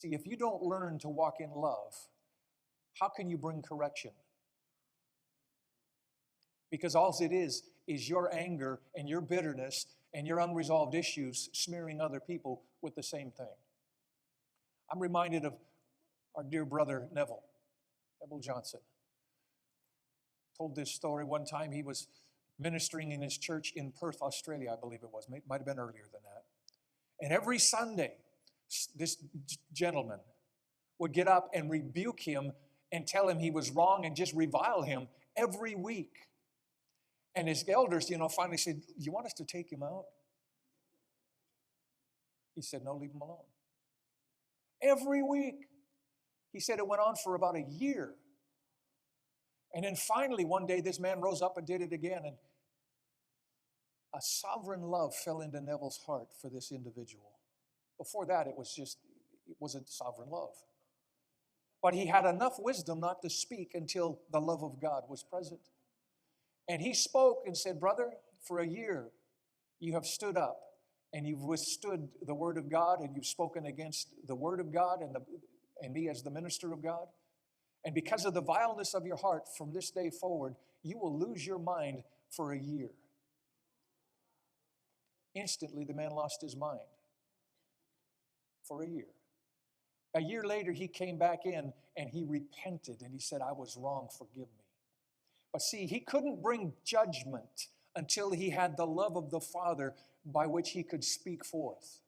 See, if you don't learn to walk in love, how can you bring correction? Because all it is your anger and your bitterness and your unresolved issues smearing other people with the same thing. I'm reminded of our dear brother Neville Johnson. Told this story one time. He was ministering in his church in Perth, Australia, I believe it was. Might have been earlier than that. And every Sunday, this gentleman would get up and rebuke him and tell him he was wrong and just revile him every week. And his elders, finally said, "You want us to take him out?" He said, "No, leave him alone." Every week. He said it went on for about a year. And then finally, one day, this man rose up and did it again. And a sovereign love fell into Neville's heart for this individual. Before that, it wasn't sovereign love. But he had enough wisdom not to speak until the love of God was present. And he spoke and said, "Brother, for a year, you have stood up and you've withstood the word of God, and you've spoken against the word of God and me as the minister of God. And because of the vileness of your heart, from this day forward, you will lose your mind for a year." Instantly, the man lost his mind for a year. A year later, he came back in and he repented and he said, "I was wrong, forgive me." But see, he couldn't bring judgment until he had the love of the Father by which he could speak forth.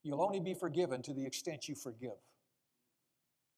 You'll only be forgiven to the extent you forgive.